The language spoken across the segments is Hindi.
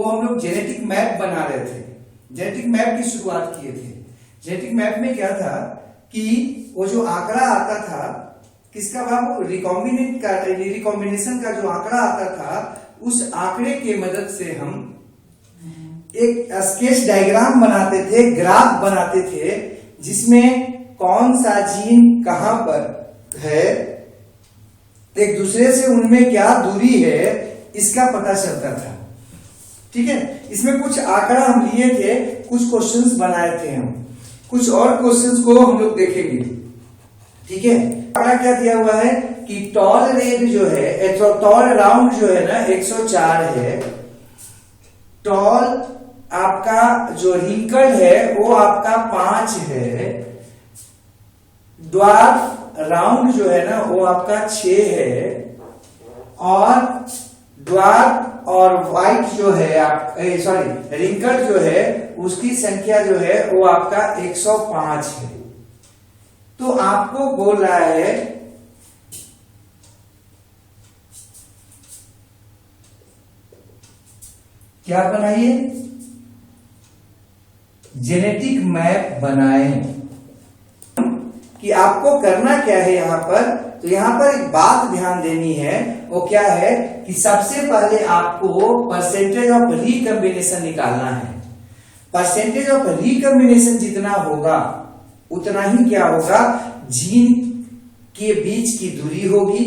तो हम लोग जेनेटिक मैप बना रहे थे, जेनेटिक मैप की शुरुआत किए थे। जेनेटिक मैप में क्या था कि वो जो आंकड़ा आता था किसका बाबू, रिकॉम्बिनेशन का जो आंकड़ा आता था, उस आंकड़े के मदद से हम एक स्केच डायग्राम बनाते थे, ग्राफ बनाते थे, जिसमें कौन सा जीन कहां पर है, एक दूसरे से उनमें क्या दूरी है, इसका पता चलता था। ठीक है, इसमें कुछ आंकड़ा हम लिए थे, कुछ क्वेश्चंस बनाए थे हम, कुछ और क्वेश्चंस को हम लोग देखेंगे। ठीक है, आंकड़ा क्या दिया हुआ है कि टॉल रेड जो है, टॉल राउंड जो है ना 104 है, टॉल आपका जो रिंकल है वो आपका 5 है, ड्वार्फ राउंड जो है ना वो आपका 6 है, और ड्वार्फ और व्हाइट जो है आप सॉरी रिंकल जो है उसकी संख्या जो है वो आपका 105 है। तो आपको बोल रहा है क्या बनाइए, जेनेटिक मैप बनाएं। कि आपको करना क्या है यहां पर, तो यहां पर एक बात ध्यान देनी है, वो क्या है कि सबसे पहले आपको परसेंटेज ऑफ रिकॉम्बिनेशन निकालना है। परसेंटेज ऑफ रिकॉम्बिनेशन जितना होगा उतना ही क्या होगा, जीन के बीच की दूरी होगी,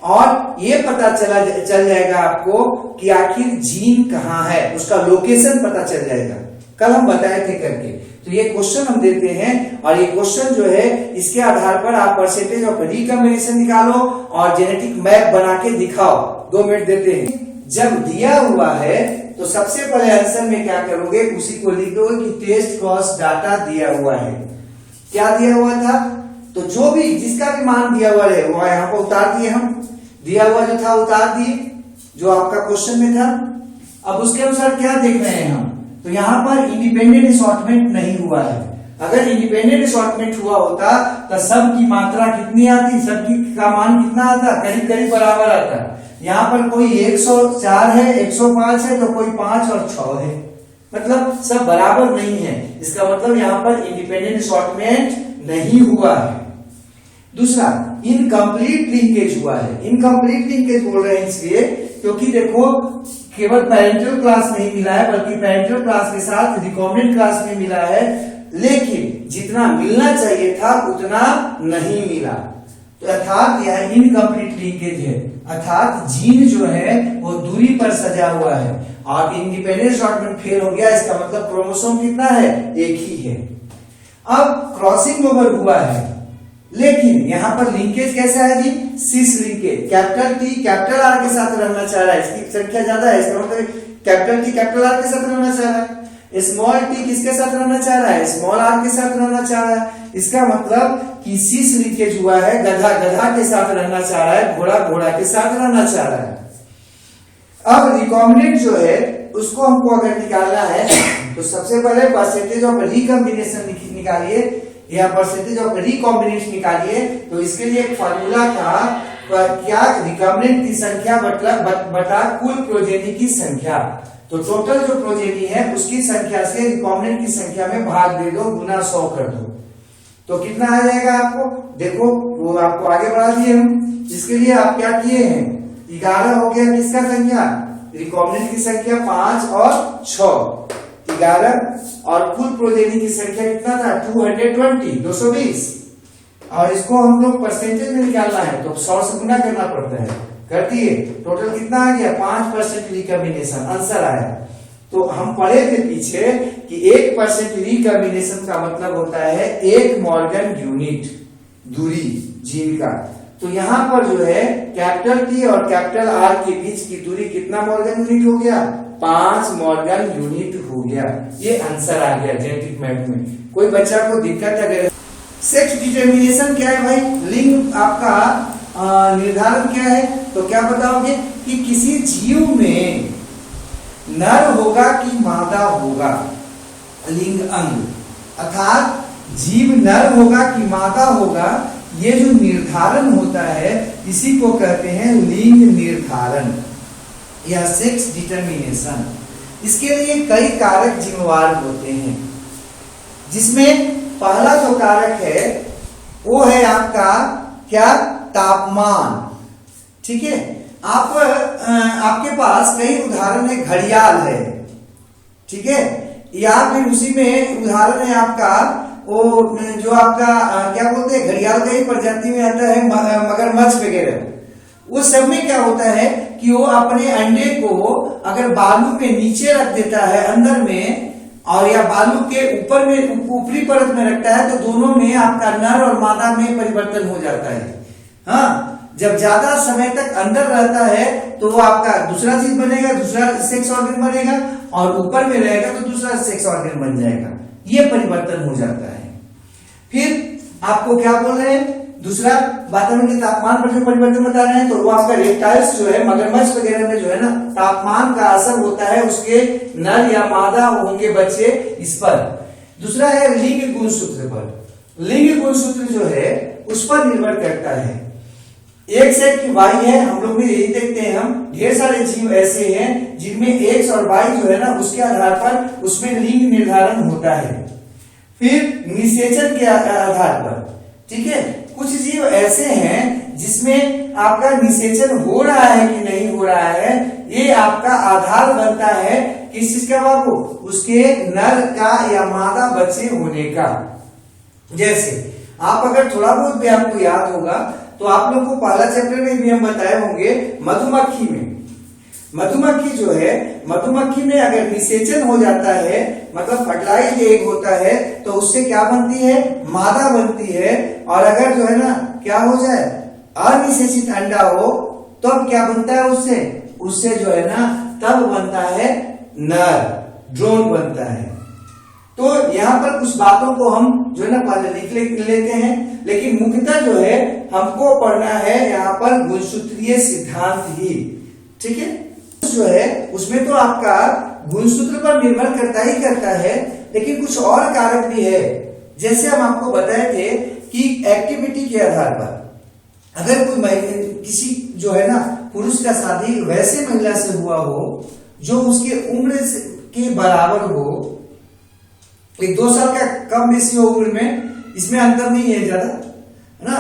और ये पता चल जाएगा आपको कि आखिर जीन कहां है, उसका लोकेशन पता चल जाएगा। कल हम बताए थे करके। तो ये क्वेश्चन हम देते हैं, और ये क्वेश्चन जो है इसके आधार पर आप परसेंटेज ऑफ रिकॉम्बिनेशन निकालो और जेनेटिक मैप बना के दिखाओ। 2 मिनट देते हैं। जब दिया हुआ है तो सबसे पहले आंसर में क्या करोगे, उसी को लिख दो कि टेस्ट क्रॉस डाटा दिया हुआ है। क्या दिया हुआ था, तो जो भी जिसका भी मान दिया हुआ है वो यहाँ पर उतार दिए हम, दिया हुआ जो था उतार दिए जो आपका क्वेश्चन में था। अब उसके अनुसार क्या देख रहे हैं हम, तो यहाँ पर इंडिपेंडेंट असॉर्टमेंट नहीं हुआ है। अगर इंडिपेंडेंट असॉर्टमेंट हुआ होता तो सब की मात्रा कितनी आती, सबकी का मान कितना आता, करीब करीब बराबर आता। यहाँ पर कोई 104 है, 105 है, तो कोई 5 और 6 है, मतलब सब बराबर नहीं है। इसका मतलब यहाँ पर इंडिपेंडेंट असॉर्टमेंट नहीं हुआ है। दूसरा, इनकम्प्लीट लिंकेज हुआ है। इनकम्प्लीट लिंकेज बोल रहे हैं इसलिए क्योंकि देखो केवल पेरेंटल क्लास नहीं मिला है, बल्कि पेरेंटल क्लास के साथ रिकॉम्बिनेंट क्लास में मिला है, लेकिन जितना मिलना चाहिए था उतना नहीं मिला। तो अर्थात यह इनकम्प्लीट लिंकेज है, अर्थात जीन जो है वो दूरी पर सजा हुआ है, और इंडिपेंडेंट असॉर्टमेंट फेल हो गया। इसका मतलब क्रोमोसोम कितना है, एक ही है। अब क्रॉसिंग ओवर हुआ है, लेकिन यहां पर लिंकेज कैसा है जी, cis linkage. Capital T capital R के साथ रहना चाह रहा है, इसकी संख्या ज्यादा है, इसका मतलब कैपिटल टी कैपिटल आर के साथ रहना चाह रहा है। स्मॉल टी किसके साथ रहना चाह रहा है, स्मॉल आर के साथ रहना चाह रहा है। इसका मतलब कि सिस लिंकेज हुआ है, गधा गधा के साथ रहना चाह रहा है, घोड़ा घोड़ा के साथ रहना चाह रहा है। अब रिकॉम्बिनेंट जो है उसको हमको अगर निकालना है तो सबसे पहले परसेंटेज ऑफ रिकॉम्बिनेशन निकालिए, या परसेंटेज ऑफ रिकॉम्बिनेशन निकालिए। तो इसके लिए एक फार्मूला था, क्या, रिकॉम्बिनेंट की संख्या बटा कुल प्रोजेनी की संख्या। तो टोटल जो प्रोजेनी है उसकी संख्या से रिकॉम्बिनेंट की संख्या में भाग दे दो, गुना 100 कर दो, तो कितना आ जाएगा आपको, देखो वो आपको आगे बढ़ा दिए हम। इसके लिए आप क्या किए हैं, 11 हो गया किसका संख्या, रिकॉम्बिनेंट की संख्या 5 और 6, 11, और कुल प्रोजेनी की संख्या कितना था, 220, और इसको हम लोग परसेंटेज में निकालना है तो 100 से गुना करना पड़ता है। कर दिए, टोटल कितना आ गया, 5% रिकॉम्बिनेशन आंसर आया। तो हम पढ़े थे पीछे कि 1% रिकॉम्बिनेशन का मतलब होता है 1 मॉर्गन यूनिट दूरी जीन का। तो यहाँ पर जो है कैपिटल टी और कैपिटल आर के बीच की दूरी कितना मॉर्गन यूनिट हो गया, 5 मॉर्गन यूनिट हो गया। ये आंसर आ गया जेनेटिक मैप में। कोई बच्चा को दिक्कत अगर, सेक्स डिटर्मिनेशन क्या है भाई, लिंग आपका निर्धारण क्या है, तो क्या बताओगे कि किसी जीव में नर होगा कि मादा होगा, लिंग अंग, अर्थात जीव नर होगा कि मादा होगा, ये जो निर्धारण होता है इसी को कहते हैं लिंग निर्धारण। या सेक्स डिटर्मिनेशन, इसके लिए कई कारक जिम्मेवार होते हैं, जिसमें पहला जो कारक है वो है आपका क्या, तापमान। ठीक है, आपके पास कई उदाहरण है, घड़ियाल है, ठीक है, या फिर उसी में उदाहरण है आपका वो जो आपका क्या बोलते हैं, घड़ियाल का ही प्रजाति में आता है मगरमच्छ वगैरह। वो सब में क्या होता है कि वो अपने अंडे को अगर बालू में नीचे रख देता है अंदर में, और या बालू के ऊपर में ऊपरी परत में रखता है, तो दोनों में आपका नर और मादा में परिवर्तन हो जाता है। हाँ, जब ज्यादा समय तक अंदर रहता है तो वो आपका दूसरा चीज बनेगा, दूसरा सेक्स ऑर्गन बनेगा, और ऊपर में रहेगा तो दूसरा सेक्स ऑर्गन बन जाएगा। ये परिवर्तन हो जाता है। फिर आपको क्या बोल रहे हैं, दूसरा वातावरण के तापमान पर जो परिवर्तन बता रहे हैं, तो वो आपका रेप्टाइल्स जो है, मगरमच्छ वगैरह में जो है ना, तापमान का असर होता है, उसके नर या मादा होंगे बच्चे इस पर। दूसरा है लिंग गुणसूत्र पर। लिंग गुणसूत्र जो है उस पर निर्भर करता है। एक सेट की वाई है, हम लोग भी यही देखते हैं, हम ढेर सारे जीव ऐसे हैं जिनमें एक्स और वाई जो है ना, उसके आधार पर उसमें लिंग निर्धारण होता है। फिर निषेचन के आधार पर, ठीक है, कुछ जीव ऐसे हैं जिसमें आपका निषेचन हो रहा है कि नहीं हो रहा है, ये आपका आधार बनता है किस चीज का बाबू, उसके नर का या मादा बच्चे होने का। जैसे आप अगर थोड़ा बहुत भी आपको याद होगा तो आप लोगों को पहला चैप्टर में भी हम बताए होंगे, मधुमक्खी में, मधुमक्खी जो है, मधुमक्खी में अगर निषेचन हो जाता है, मतलब फर्टिलाइज्ड एग होता है, तो उससे क्या बनती है, मादा बनती है। और अगर जो है ना क्या हो जाए, अनिषेचित अंडा हो, तो अब क्या बनता है उससे जो है ना तब बनता है नर, ड्रोन बनता है। तो यहाँ पर कुछ बातों को हम जो है ना पहले लिख लेते हैं, लेकिन मुख्यतः जो है हमको पढ़ना है यहाँ पर गुणसूत्रीय सिद्धांत ही। ठीक है, जो है उसमें तो आपका गुणसूत्र पर निर्भर करता है, लेकिन कुछ और कारक भी है। जैसे हम आपको बताए थे कि एक्टिविटी के आधार पर अगर कोई किसी जो है ना पुरुष का शादी वैसे महिला से हुआ हो जो उसके उम्र के बराबर हो, एक 2 साल का कम बेसी हो उम्र में, इसमें अंतर नहीं है ज्यादा, है ना।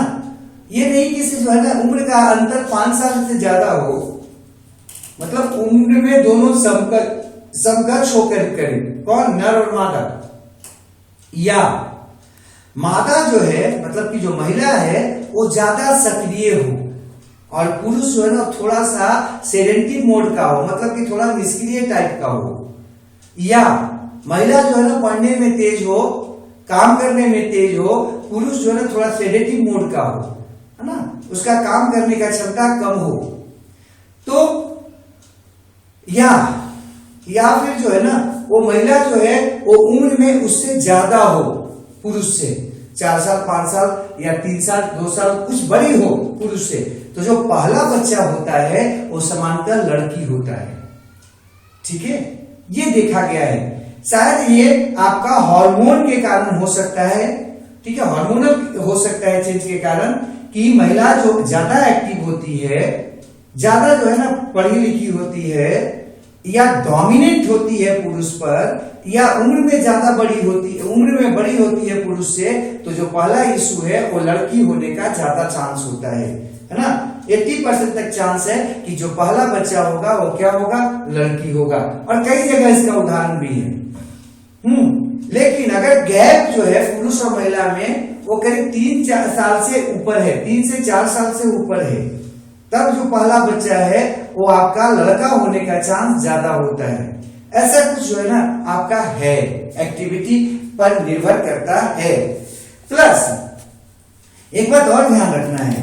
ये नहीं किसी जो है ना उम्र का अंतर 5 साल से ज्यादा हो, मतलब उम्र में दोनों समकक्ष होकर करें, कौन, नर और मादा। या मादा जो है मतलब कि जो महिला है वो ज्यादा सक्रिय हो, और पुरुष जो है ना थोड़ा सा सेडेंटिव मोड का हो, मतलब कि थोड़ा निष्क्रिय टाइप का हो। या महिला जो है ना पढ़ने में तेज हो, काम करने में तेज हो, पुरुष जो है ना थोड़ा सेडेटिव मोड का हो, है ना, उसका काम करने का क्षमता कम हो। तो या फिर जो है ना वो महिला जो है वो उम्र में उससे ज्यादा हो पुरुष से, 4 साल 5 साल या 3 साल 2 साल कुछ बड़ी हो पुरुष से, तो जो पहला बच्चा होता है वो समानतः लड़की होता है। ठीक है, ये देखा गया है। शायद ये आपका हार्मोन के कारण हो सकता है, ठीक है, हार्मोनल हो सकता है चेंज के कारण, कि महिला जो ज्यादा एक्टिव होती है, ज्यादा जो है ना पढ़ी लिखी होती है, या डोमिनेंट होती है पुरुष पर, या उम्र में ज्यादा बड़ी होती है, उम्र में बड़ी होती है पुरुष से, तो जो पहला इशू है वो लड़की होने का ज्यादा चांस होता है ना। 80% तक चांस है कि जो पहला बच्चा होगा वो क्या होगा, लड़की होगा। और कई जगह इसका उदाहरण भी है। लेकिन अगर गैप जो है पुरुष और महिला में वो करीब 3-4 साल से ऊपर है, 3 से 4 साल से ऊपर है, तब जो पहला बच्चा है वो आपका लड़का होने का चांस ज्यादा होता है। ऐसा कुछ जो है ना आपका है, एक्टिविटी पर निर्भर करता है। प्लस एक बात और ध्यान रखना है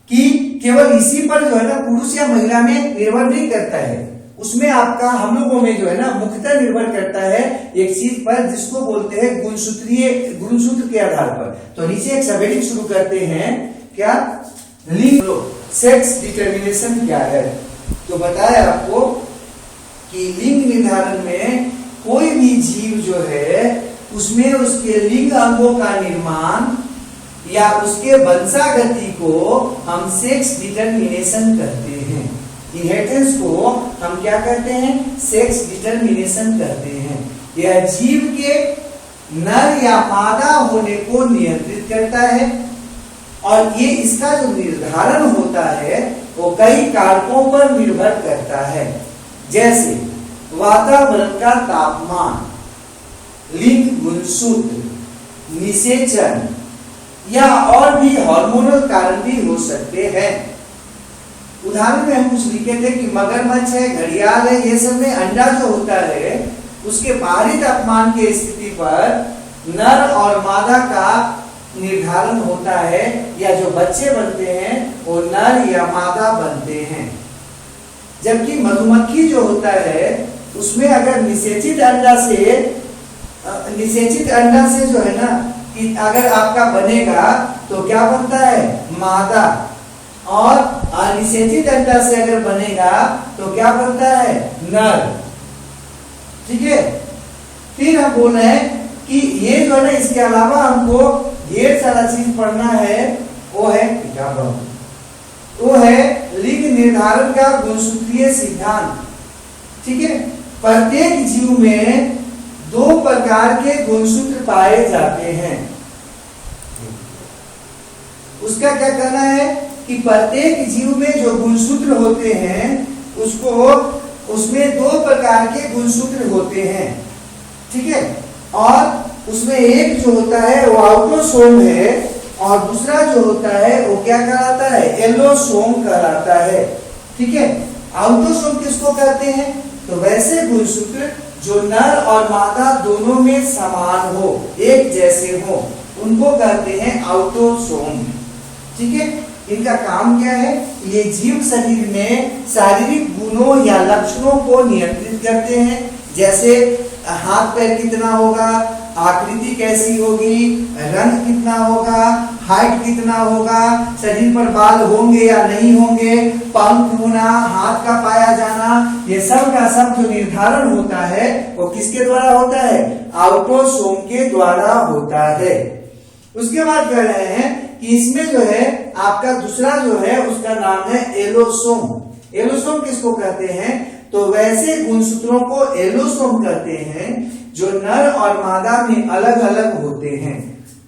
कि केवल इसी पर जो है ना पुरुष या महिला में निर्भर नहीं करता है, उसमें आपका हम लोगों में जो है ना मुख्यतः निर्भर करता है एक चीज पर जिसको बोलते हैं गुणसूत्र के आधार पर। तो नीचे एक सबहेडिंग शुरू करते हैं, क्या, लिंग सेक्स डिटर्मिनेशन क्या है। तो बताया आपको कि लिंग निर्धारण में कोई भी जीव जो है उसमें उसके लिंग अंगों का निर्माण या उसके वंशागति को हम सेक्स डिटर्मिनेशन कहते हैं। इनहेरिटेंस को हम क्या कहते हैं, सेक्स डिटर्मिनेशन कहते हैं। यह जीव के नर या मादा होने को नियंत्रित करता है और ये इसका जो निर्धारण होता है वो कई कारकों पर निर्भर करता है, जैसे वातावरण का तापमान, लिंग गुणसूत्र, निषेचन या और भी हार्मोनल कारण भी हो सकते हैं। उदाहरण में हम कुछ लिखे थे कि मगरमच्छ है, घड़ियाल है, ये सब में अंडा जो होता है उसके बाहरी तापमान की स्थिति पर नर और मादा का निर्धारण होता है, या जो बच्चे बनते हैं वो नर या मादा बनते हैं। जबकि मधुमक्खी जो होता है उसमें अगर निषेचित अंडा से जो है ना कि अगर आपका बनेगा तो क्या बनता है, मादा, और अनिषेचित अंडा से अगर बनेगा तो क्या बनता है, नर। ठीक है। फिर हम बोल रहे हैं कि ये जो है ना, इसके अलावा हमको ढेर सारा चीज पढ़ना है, वो है वो है लिंग निर्धारण का गुणसूत्रीय सिद्धांत। ठीक है। प्रत्येक जीव में 2 प्रकार के गुणसूत्र पाए जाते हैं। उसका क्या कहना है कि प्रत्येक जीव में जो गुणसूत्र होते हैं उसमें 2 प्रकार के गुणसूत्र होते हैं। ठीक है। और उसमें एक जो होता है वो ऑटोसोम है और दूसरा जो होता है वो क्या कहलाता है, एलोसोम कहलाता है। ठीक है। ऑटोसोम किसको कहते हैं, तो वैसे गुणसूत्र जो नर और मादा दोनों में समान हो, एक जैसे हो, उनको कहते हैं ऑटोसोम। ठीक है। इनका काम क्या है, ये जीव शरीर में शारीरिक गुणों या लक्षणों को नियंत्रित करते हैं, जैसे हाथ पैर कितना होगा, आकृति कैसी होगी, रंग कितना होगा, हाइट कितना होगा, शरीर पर बाल होंगे या नहीं होंगे, पंख होना, हाथ का पाया जाना, ये सब का सब जो निर्धारण होता है वो किसके द्वारा होता है, ऑटोसोम के द्वारा होता है। उसके बाद कह रहे हैं कि इसमें जो है आपका दूसरा जो है उसका नाम है एलोसोम। एलोसोम किसको कहते हैं, तो वैसे गुणसूत्रों को एलोसोम कहते हैं जो नर और मादा में अलग अलग होते हैं।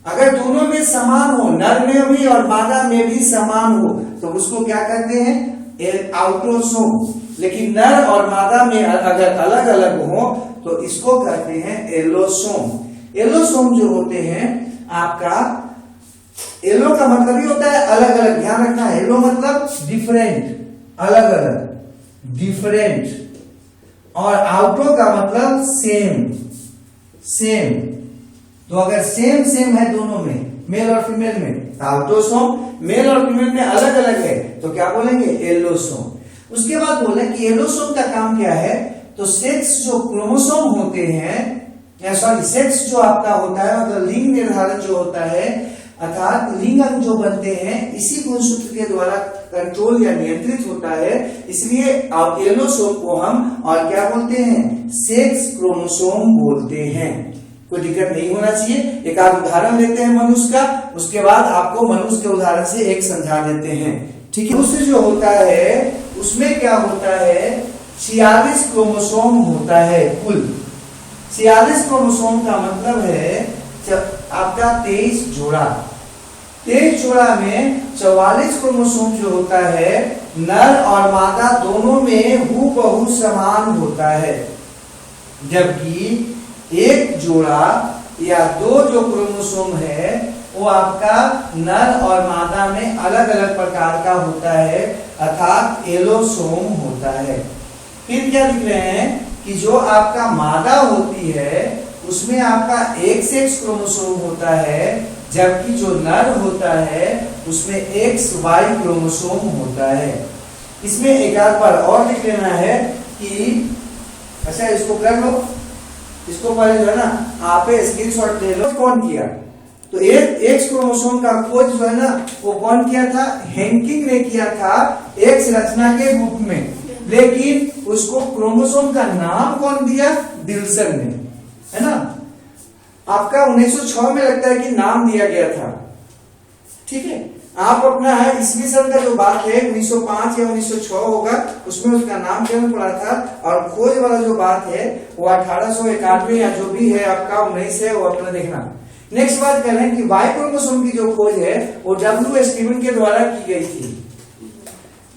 अगर दोनों में समान हो, नर में भी और मादा में भी समान हो, तो उसको क्या कहते हैं, ऑटोसोम। लेकिन नर और मादा में अगर अलग अलग हो तो इसको कहते हैं एलोसोम। एलोसोम जो होते हैं आपका, एलो का मतलब ही होता है अलग अलग, ध्यान रखना है। एलो मतलब डिफरेंट, अलग अलग, डिफरेंट, और आउटो का मतलब सेम, सेम। तो अगर सेम सेम है दोनों में, मेल और फीमेल में, तो ऑटोसोम। मेल और फीमेल में अलग अलग है तो क्या बोलेंगे, एलोसोम। उसके बाद बोले कि एलोसोम का काम क्या है, तो सेक्स जो क्रोमोसोम होते हैं, सॉरी सेक्स जो आपका होता है, मतलब लिंग निर्धारण जो होता है, अर्थात लिंग अंग जो बनते हैं इसी गुणसूत्र के द्वारा कंट्रोल या नियंत्रित होता है। इसलिए एलोसोम को हम और क्या बोलते हैं, सेक्स क्रोमोसोम बोलते हैं। कोई दिक्कत नहीं होना चाहिए। एक आध उदाहरण लेते हैं मनुष्य का, उसके बाद आपको मनुष्य के उदाहरण से एक समझा देते हैं। ठीक है। मनुष्य जो होता है उसमें क्या होता है, 46 क्रोमोसोम होता है कुल। 46 क्रोमोसोम का मतलब है आपका 23 जोड़ा। 23 जोड़ा में 44 क्रोमोसोम जो होता है नर और मादा दोनों में हूबहू समान होता है, जबकि एक जोड़ा या 2 जो क्रोमोसोम है वो आपका नर और मादा में अलग अलग प्रकार का होता है, अर्थात एलोसोम होता है। फिर क्या लिख रहे हैं कि जो आपका मादा होती है उसमें आपका एक सेक्स क्रोमोसोम होता है, जबकि जो नर होता है उसमें XY क्रोमोसोम होता है। इसमें एक आध बार और लिख लेना है कि अच्छा इसको कर लो, इसको पहले जो है ना आप स्क्रीनशॉट ले लो। कौन किया, तो एक्स क्रोमोसोम का खोज जो है ना वो कौन किया था, हेंकिंग ने किया था एक्स रचना के रूप में, लेकिन उसको क्रोमोसोम का नाम कौन दिया, विल्सन ने, है ना। आपका 1906 में लगता है कि नाम दिया गया था। ठीक है। आप अपना ईस्वी सन का जो बात है 1905 या 1906 होगा, उसमें उसका नामकरण पड़ा था। और खोज वाला जो बात है वो 1891 या जो भी है आपका 19 है, वो अपना देखना। नेक्स्ट बात कर रहे हैं कि वाई क्रोमोसोम की जो खोज है वो डब्ल्यू स्टीवन के द्वारा की गई थी।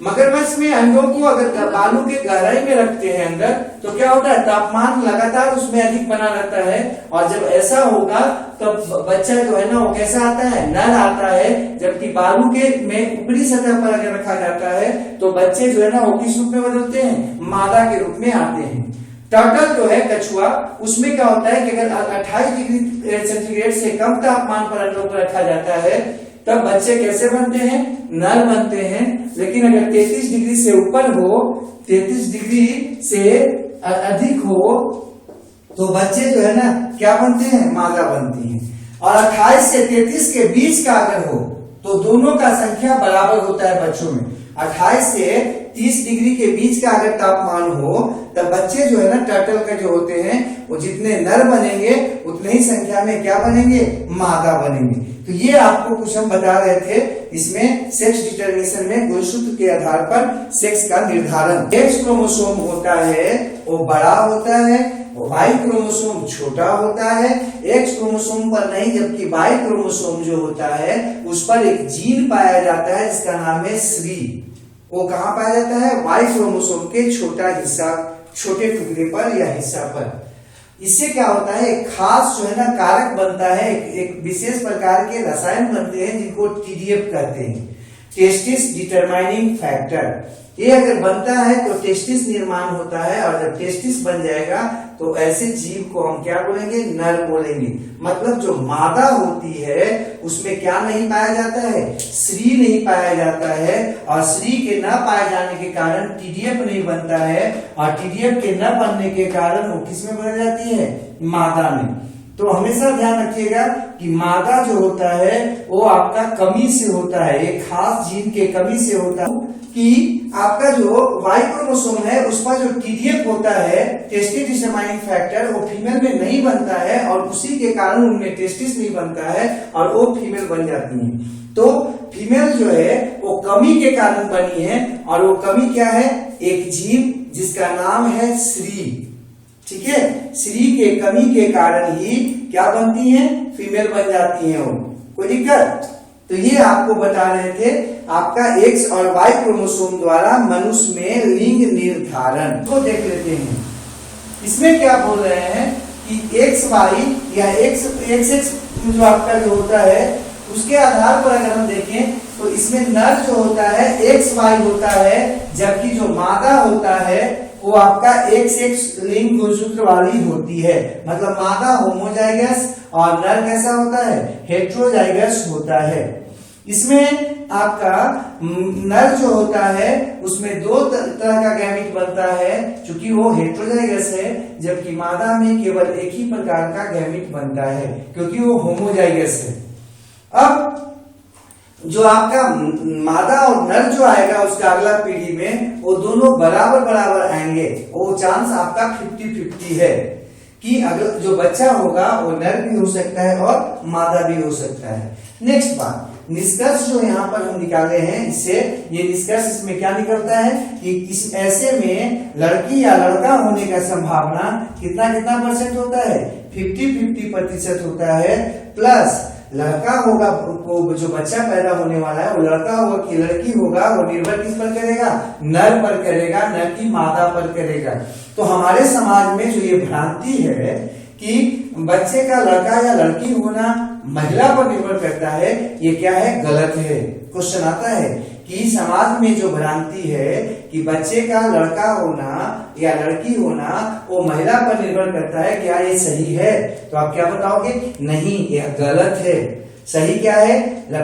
मगरमच्छ में अंडों को अगर बालू के गहराई में रखते हैं अंदर, तो क्या होता है, तापमान लगातार उसमें अधिक बना रहता है। और जब ऐसा होगा तो बच्चा जो है ना वो कैसा आता है, नर आता है। जबकि बालू के में ऊपरी सतह पर अगर रखा जाता है तो बच्चे जो है ना वो किस रूप में बदलते हैं, मादा के रूप में आते हैं। टर्टल जो है कछुआ, उसमें क्या होता है कि अगर 28 डिग्री सेंटीग्रेड से कम तापमान पर अंडों को रखा जाता है तब बच्चे कैसे बनते हैं, नर बनते हैं। लेकिन अगर 33 डिग्री से ऊपर हो, 33 डिग्री से अधिक हो तो बच्चे जो है ना क्या बनते हैं, मादा बनती हैं। और 28 से 33 के बीच का अगर हो तो दोनों का संख्या बराबर होता है बच्चों में। 28 से 30 डिग्री के बीच का अगर तापमान हो तब बच्चे जो है ना टर्टल का जो होते हैं वो जितने नर बनेंगे उतने ही संख्या में क्या बनेंगे, मादा बनेंगे। तो ये आपको कुछ हम बता रहे थे, इसमें सेक्स डिटर्मिनेशन में गुणसूत्र के आधार पर सेक्स का निर्धारण। एक्स क्रोमोसोम होता है वो बड़ा होता है, वाई क्रोमोसोम छोटा होता है। एक्स क्रोमोसोम पर नहीं, जबकि वाई क्रोमोसोम जो होता है उस पर एक जीन पाया जाता है जिसका नाम है श्री। वो कहाँ पाया जाता है, वाई क्रोमोसोम के छोटा हिस्सा, छोटे टुकड़े पर या हिस्सा पर। इससे क्या होता है, एक खास जो है ना कारक बनता है, एक विशेष प्रकार के रसायन बनते हैं जिनको टीडीएफ कहते हैं, टेस्टिस डिटरमाइनिंग फैक्टर। ये अगर बनता है तो टेस्टिस निर्माण होता है, और जब टेस्टिस बन जाएगा तो ऐसे जीव को हम क्या बोलेंगे, नर बोलेंगे। मतलब जो मादा होती है उसमें क्या नहीं पाया जाता है, श्री नहीं पाया जाता है। और श्री के न पाए जाने के कारण टीडीएफ नहीं बनता है, और टीडीएफ के न बनने के कारण वो किसमें बन जाती है, मादा में। तो हमेशा ध्यान रखिएगा कि मादा जो होता है वो आपका कमी से होता है, एक खास जीन के कमी से होता है। कि आपका जो वाई क्रोमोसोम है उस पर जो टीडीएफ होता है, टेस्टिस डिटरमाइनिंग फैक्टर, वो फीमेल में नहीं बनता है, और उसी के कारण उनमें टेस्टिस नहीं बनता है और वो फीमेल बन जाती हैं। तो फीमेल जो है वो कमी के कारण बनी है, और वो कमी क्या है, एक जीन जिसका नाम है श्री। ठीक है, श्री के कमी के कारण ही क्या बनती हैं, फीमेल बन जाती हैं वो। कोई दिक्कत? तो ये आपको बता रहे थे आपका एक्स और वाई क्रोमोसोम द्वारा मनुष्य में लिंग निर्धारण को देख लेते हैं। इसमें क्या बोल रहे हैं कि एक्स वाई या एक्स एक्स जो आपका जो होता है उसके आधार पर अगर हम देखें तो इसमें नर जो होता है एक्स वाई होता है, जबकि जो मादा होता है वो आपका एक्स एक्स लिंग गुणसूत्र वाली होती है। मतलब मादा होमोजाइगस और नर कैसा होता है, हेट्रोजाइगस होता है। इसमें आपका नर जो होता है उसमें दो तरह का गैमीट बनता है, क्योंकि वो हेट्रोजाइगस है, जबकि मादा में केवल एक ही प्रकार का गैमीट बनता है क्योंकि वो होमोजाइगस है। अब जो आपका मादा और नर जो आएगा उसका अगला पीढ़ी में वो दोनों बराबर बराबर आएंगे। वो चांस आपका 50-50 है कि अगर जो बच्चा होगा वो नर भी हो सकता है और मादा भी हो सकता है। नेक्स्ट बात, निष्कर्ष जो यहाँ पर हम निकाले हैं, इससे ये निष्कर्ष इसमें क्या निकलता है कि इस ऐसे में लड़की या लड़का होने का संभावना कितना परसेंट होता है, 50-50% होता है। प्लस लड़का होगा, को जो बच्चा पैदा होने वाला है वो लड़का होगा कि लड़की होगा, वो निर्भर किस पर करेगा, नर पर करेगा, नर की मादा पर करेगा। तो हमारे समाज में जो ये भ्रांति है कि बच्चे का लड़का या लड़की होना महिला पर निर्भर करता है, ये क्या है, गलत है। क्वेश्चन आता है कि समाज में जो भ्रांति है कि बच्चे का लड़का होना या लड़की होना वो महिला पर निर्भर करता है, क्या ये सही है? तो आप क्या बताओगे, नहीं, यह गलत है। सही क्या है,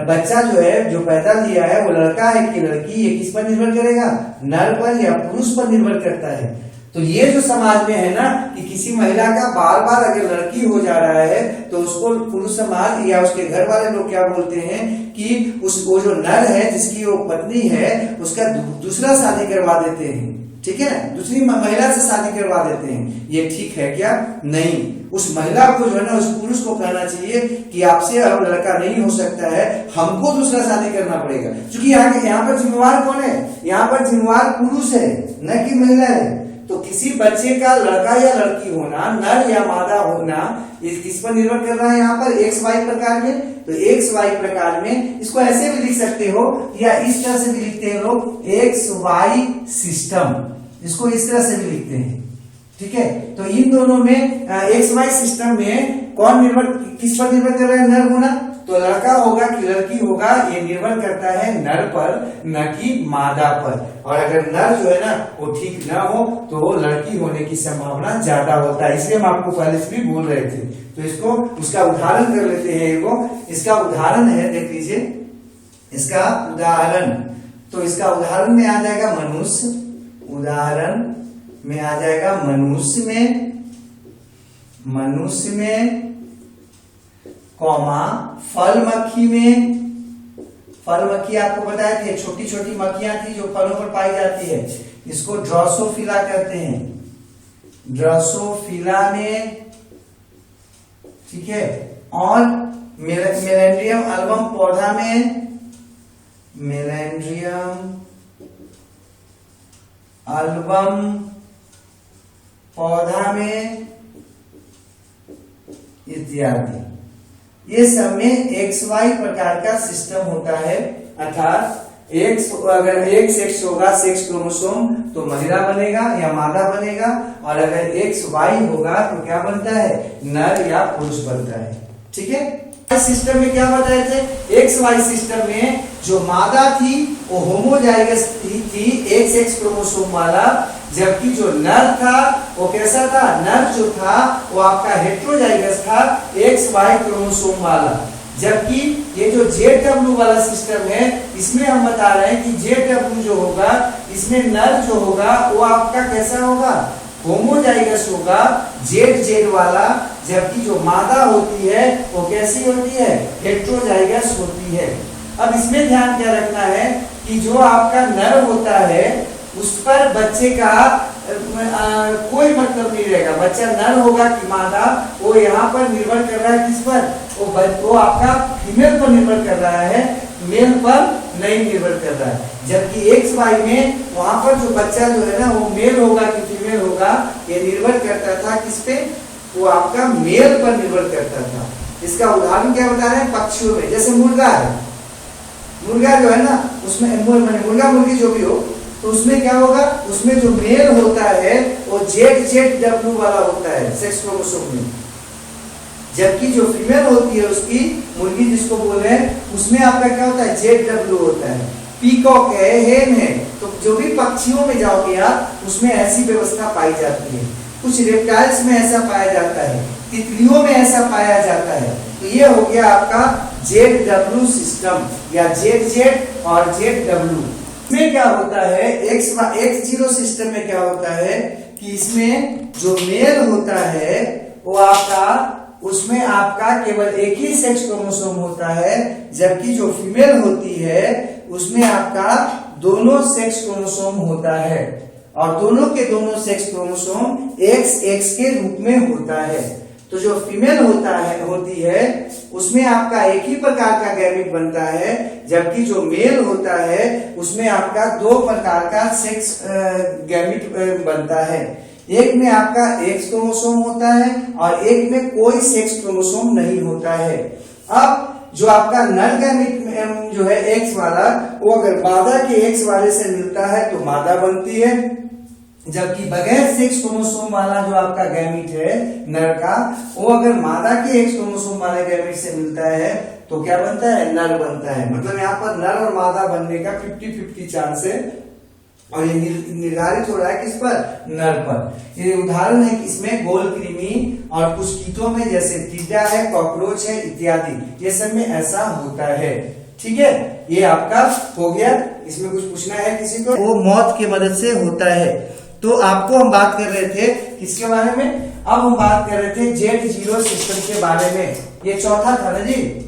बच्चा जो है जो पैदा लिया है वो लड़का है कि लड़की, ये किस पर निर्भर करेगा, नर पर या पुरुष पर निर्भर करता है। तो ये जो समाज में है ना कि किसी महिला का बार बार अगर लड़की हो जा रहा है तो उसको पुरुष समाज या उसके घर वाले लोग क्या बोलते हैं कि वो जो नर है जिसकी वो पत्नी है उसका दूसरा शादी करवा देते हैं। ठीक है ना, दूसरी महिला से शादी करवा देते हैं, ये ठीक है क्या? नहीं। उस महिला को जो है ना, उस पुरुष को कहना चाहिए कि आपसे अब लड़का नहीं हो सकता है, हमको दूसरा शादी करना पड़ेगा। क्योंकि यहाँ पर जिम्मेवार कौन है? यहाँ पर जिम्मेवार पुरुष है, न कि महिला है। तो किसी बच्चे का लड़का या लड़की होना, नर या मादा होना, ये किस पर निर्भर कर रहा है? यहाँ पर एक्स वाई प्रकार में। तो एक्स वाई प्रकार में इसको ऐसे भी लिख सकते हो, या इस तरह से भी लिखते हैं लोग, एक्स वाई सिस्टम, इसको इस तरह से भी लिखते हैं। ठीक है, तो इन दोनों में एक्स वाई सिस्टम में कौन निर्भर, किस पर निर्भर कर रहा है? नर होना। तो लड़का होगा कि लड़की होगा, ये निर्भर करता है नर पर, न कि मादा पर। और अगर नर जो है ना वो ठीक ना हो तो वो लड़की होने की संभावना ज्यादा होता है। इसलिए हम आपको पहले से भी बोल रहे थे। तो इसको उसका उदाहरण कर लेते हैं। इसका उदाहरण है, देख लीजिए इसका उदाहरण। तो इसका उदाहरण में आ जाएगा मनुष्य, उदाहरण में आ जाएगा मनुष्य में कॉमा फल मक्खी में। फल मक्खी आपको पता है कि छोटी छोटी मक्खियां थी जो फलों पर पाई जाती है, इसको ड्रोसोफिला कहते हैं, ड्रोसोफिला में। ठीक है, और मेलेंड्रियम अल्बम पौधा में, मेलेंड्रियम अल्बम पौधा में इत्यादि। ये सब में एक्स वाई प्रकार का सिस्टम होता है। अर्थात एक्स, अगर एक्स एक्स होगा सेक्स क्रोमोसोम तो महिला बनेगा या मादा बनेगा, और अगर एक्स वाई होगा तो क्या बनता है? नर या पुरुष बनता है। ठीक है, सिस्टम में क्या बताए थे? एक्स वाई सिस्टम में जो मादा थी वो होमोजाइगस थी, एक्स एक्स क्रोमोसोम वाला, जबकि जो नर था वो कैसा था? नर जो था वो आपका हेट्रोजाइगस था, एक्स वाई क्रोमोसोम वाला। जबकि ये जो जेडब्ल्यू वाला सिस्टम है, इसमें हम बता रहे हैं कि जेडब्ल्यू जो होगा, इसमें नर जो होगा वो आपका कैसा होगा? होमोजाइगस होगा, जेड जेड वाला। जबकि जो मादा होती है वो कैसी होती है? हेट्रोजाइगस होती है। अब इसमें ध्यान क्या रखना है कि जो आपका नर होता है उस पर बच्चे का कोई मतलब नहीं रहेगा। बच्चा नर होगा कि मादा, वो यहाँ पर निर्भर कर रहा है किस पर? वो आपका फीमेल पर निर्भर कर रहा है, मेल पर नहीं निर्भर कर रहा है। जबकि एक्स वाई में वहां पर जो बच्चा जो है ना वो मेल होगा कि फीमेल होगा, ये निर्भर करता था किस पे? वो आपका मेल पर निर्भर करता था। इसका उदाहरण क्या बता रहे हैं? पक्षियों में, जैसे मुर्गा है, मुर्गा जो है ना उसमें मुर्गा मुर्गी जो भी हो, तो उसमें क्या होगा? उसमें जो मेल होता है वो जेड जेड डब्ल्यू वाला होता है सेक्स क्रोमोसोम में। जबकि जो फीमेल होती है उसकी, मुर्गी जिसको बोल रहे हैं, उसमें आपका क्या होता है? जेड डब्ल्यू होता है। पीकॉक है, हेन है, तो जो भी पक्षियों में जाओगे आप, उसमें ऐसी व्यवस्था पाई जाती है। कुछ रेप्टाइल्स में ऐसा पाया जाता है, तितलियों में ऐसा पाया जाता है। तो ये हो गया आपका जेड डब्ल्यू सिस्टम, या जेड जेड और जेड डब्ल्यू। इसमें क्या होता है? एक्स जीरो सिस्टम में क्या होता है कि इसमें जो मेल होता है वो आपका, उसमें आपका केवल एक ही सेक्स क्रोमोसोम होता है, जबकि जो फीमेल होती है उसमें आपका दोनों सेक्स क्रोमोसोम होता है, और दोनों के दोनों सेक्स क्रोमोसोम एक्स एक्स के रूप में होता है। तो जो फीमेल होती है उसमें आपका एक ही प्रकार का गैमेट बनता है, जबकि जो मेल होता है उसमें आपका दो प्रकार का सेक्स गैमेट बनता है। एक में आपका एक्स क्रोमोसोम होता है और एक में कोई सेक्स क्रोमोसोम नहीं होता है। अब जो आपका नर गैमेट जो है एक्स वाला, वो अगर मादा के एक्स वाले से मिलता है तो मादा बनती है, जबकि बगैर सेक्स क्रोमोसोम वाला जो आपका गैमेट है नर का, वो अगर मादा के एक्स क्रोमोसोम वाले गैमेट से मिलता है तो क्या बनता है? नर बनता है। मतलब यहाँ पर नर और मादा बनने का 50-50 चांस है, और ये निर्धारित हो रहा है किस पर? नर पर। ये उदाहरण है कि इसमें गोल कृमि और कुछ कीटों में, जैसे टिड्डा है, कॉकरोच है इत्यादि, ये सब में ऐसा होता है। ठीक है, ये आपका हो गया। इसमें कुछ पूछना है किसी को? वो मौत की मदद से होता है। तो आपको हम बात कर रहे थे किसके बारे में? अब हम बात कर रहे थे जेड जीरो सिस्टम के बारे में। ये चौथा था ना जी,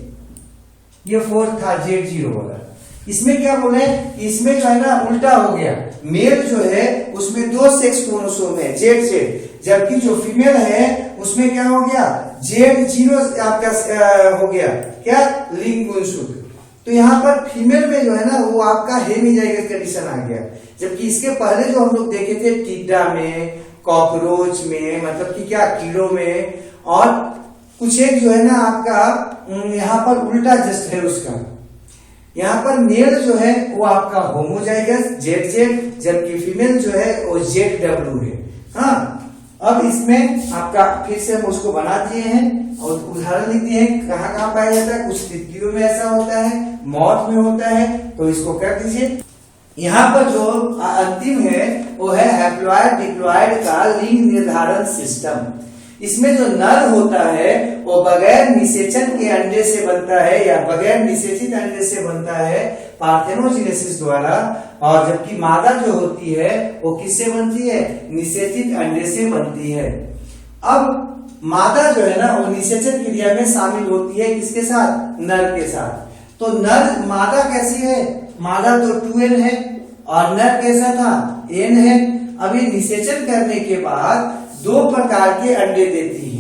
ये फोर्थ था जेड जीरो वाला। इसमें क्या बोले कि इसमें जो है ना उल्टा हो गया, मेल जो है उसमें 2 सेक्स क्रोमोसोम है जेड जेड, जबकि जो फीमेल है उसमें क्या हो गया जेड 0 आपका हो गया क्या लिंग गुणसूत्र। तो यहाँ पर फीमेल में जो है ना वो आपका हेमिजाइगस कंडीशन आ गया, जबकि इसके पहले जो हम लोग देखे थे टिड्डा में, कॉकरोच में, मतलब कि क्या कीड़ों में, और कुछ एक जो है ना आपका यहाँ पर उल्टा जस्ट है उसका। यहाँ पर मेल जो है वो आपका होमोजाइगस जेड जेड, जबकि फीमेल जो है वो जेड डब्ल्यू है। हाँ, अब इसमें आपका फिर से हम उसको बना दिए हैं और उदाहरण लिख दिए हैं कहाँ कहाँ पाया जाता है। कुछ तितलियों में ऐसा होता है, मौत में होता है, तो इसको कर दीजिए। यहाँ पर जो अंतिम है वो है हैप्लॉयड डिप्लॉयड का लिंग निर्धारण सिस्टम। इसमें जो नर होता है वो बगैर निषेचन के अंडे से बनता है या बगैर निषेचित अंडे से बनता है पार्थेनोजेनेसिस द्वारा, और जबकि मादा जो होती है वो किससे बनती है निषेचित अंडे से बनती है। अब मादा जो है ना वो निषेचन क्रिया में शामिल होती है किसके साथ, नर के साथ। तो नर मादा कैसी है, मादा तो 2n है और नर कैसा था n है। अब ये निषेचन करने के बाद 2 प्रकार के अंडे देती है।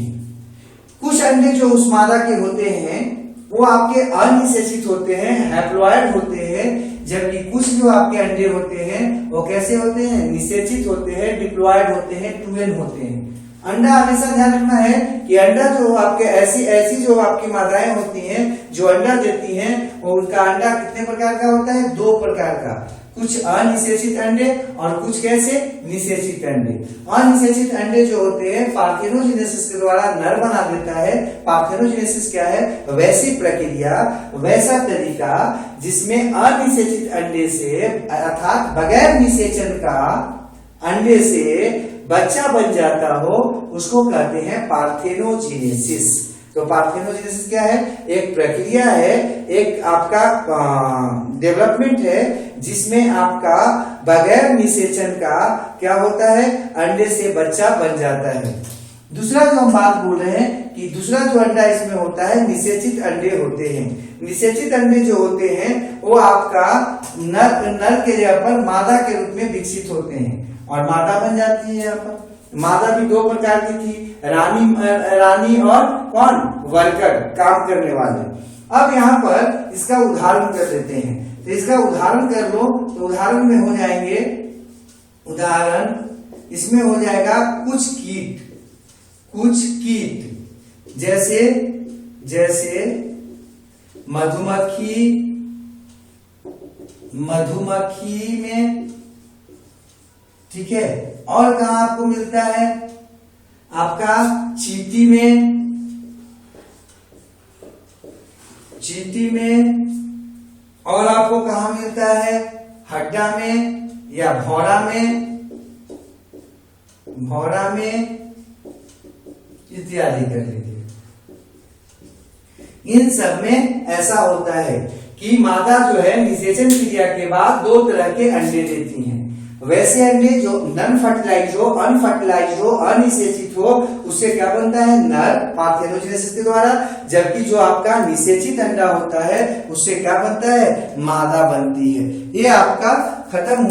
कुछ अंडे जो उस मादा के होते हैं वो आपके अनिषेचित होते हैं, हैप्लॉयड होते हैं, जबकि कुछ जो आपके अंडे होते हैं वो कैसे होते हैं निषेचित होते हैं, डिप्लॉयड होते हैं, 2n होते हैं। अंडा हमेशा ध्यान रखना है कि अंडा जो आपके ऐसी जो आपकी मादाएं होती हैं जो अंडा देती हैं वो उनका अंडा कितने प्रकार का होता है, 2 प्रकार का, कुछ अनिषेचित अंडे और कुछ कैसे निषेचित अंडे। अनिषेचित अंडे जो होते हैं पार्थेनोजेनेसिस के द्वारा नर बना देता है। पार्थेनोजेनेसिस क्या है, वैसी प्रक्रिया, वैसा तरीका जिसमें अनिषेचित अंडे से अर्थात बगैर निषेचन का अंडे से बच्चा बन जाता हो, उसको कहते हैं पार्थेनोजेनेसिस। तो पार्थेनोजेनेसिस क्या है, एक प्रक्रिया है, एक आपका डेवलपमेंट है जिसमें आपका बगैर निषेचन का क्या होता है, अंडे से बच्चा बन जाता है। दूसरा जो हम बात बोल रहे हैं कि दूसरा जो अंडा इसमें होता है निषेचित अंडे होते हैं। निषेचित अंडे जो होते हैं वो आपका नर के जगह पर मादा के रूप में विकसित होते हैं और मादा बन जाती है। यहाँ पर मादा भी 2 प्रकार की थी, रानी और कौन, वर्कर, काम करने वाले। अब यहाँ पर इसका उदाहरण कर लेते हैं। तो इसका उदाहरण कर लो, तो उदाहरण में हो जाएंगे, उदाहरण इसमें हो जाएगा कुछ कीट जैसे मधुमक्खी में, ठीक है, और कहा आपको मिलता है आपका चींटी में, और आपको कहा मिलता है हड्डा में या भौरा में इत्यादि कर लीजिए। इन सब में ऐसा होता है कि मादा जो है निषेचन क्रिया के बाद 2 तरह के अंडे देती हैं। वैसे अंडे जो नॉन फर्टिलाइज हो, अनफर्टिलाइज हो, अनिषेचित हो, उससे क्या बनता है नर पार्थेनोजेनेसिस के द्वारा, जबकि जो आपका निषेचित अंडा होता है उससे क्या बनता है मादा बनती है। ये आपका खत्म